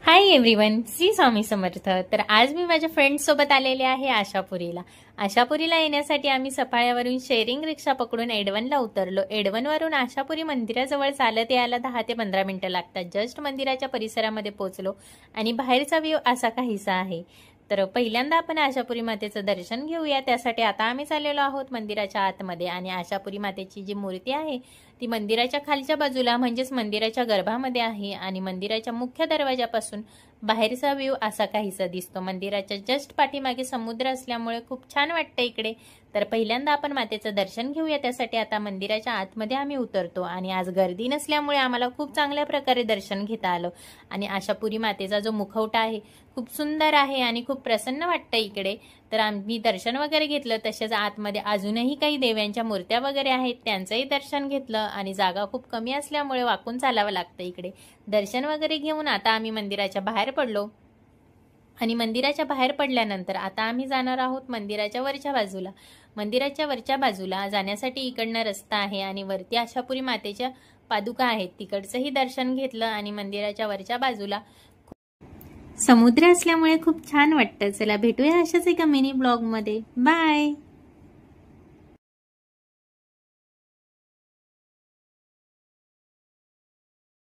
Hi everyone, Shri Swami Samarth. तर आज मी माझ्या फ्रेंड्स सोबत आलेले आहे आशापुरीला। आशापुरीला येण्यासाठी आम्ही सफाळ्यावरून शेअरिंग रिक्षा पकडून एडवनला उतरलो। एडवनवरून आशापुरी मंदिराजवळ चालत यायला 10 ते 15 मिनिटं लागतात। जस्ट मंदिराच्या परिसरामध्ये पोहोचलो आणि बाहेरचा व्ह्यू असा काहीसा आहे। तर पहिल्यांदा आपण आशापुरी मातेचं दर्शन घेऊया। त्यासाठी आता आम्ही चाललेलो आहोत मंदिराच्या आतमध्ये आणि आशापुरी मातेची जी मूर्ती आहे ती मंदिराच्या खालच्या बाजूला म्हणजेच मंदिराच्या गर्भामध्ये आहे आणि मंदिराच्या मुख्य दरवाजापासून बाहेरचा व्ह्यू असा काहीसा दिसतो। मंदिराच्या जस्ट पाठीमागे समुद्र असल्यामुळे खूप छान वाटतं इकडे। तर पहिल्यांदा आपण मातेचं दर्शन घेऊया। त्यासाठी आता मंदिराच्या आतमध्ये आम्ही उतरतो आणि आज गर्दी नसल्यामुळे आम्हाला खूप चांगल्या प्रकारे दर्शन घेता आलं आणि आशापुरी मातेचा जो मुखवटा आहे खूप सुंदर आहे आणि खूप प्रसन्न वाटतं इकडे। तर आम्ही दर्शन वगैरे घेतलं। तसेच आतमध्ये अजूनही काही देव्यांच्या मूर्त्या वगैरे आहेत त्यांचंही दर्शन घेतलं आणि जागा खूप कमी असल्यामुळे वाकून चालावं लागतं इकडे। दर्शन वगैरे घेऊन आता आम्ही मंदिराच्या बाहेर पडलो आणि मंदिराच्या बाहेर पडल्यानंतर आता आम्ही जाणार आहोत मंदिराच्या वरच्या बाजूला। मंदिराच्या वरच्या बाजूला जाण्यासाठी इकडनं रस्ता आहे आणि वरती आशापुरी मातेच्या पादुका आहेत तिकडचंही दर्शन घेतलं आणि मंदिराच्या वरच्या बाजूला समुद्र असल्यामुळे खूप छान वाटतं। चला भेटूया अशाच एका मिनी ब्लॉग मध्ये। बाय।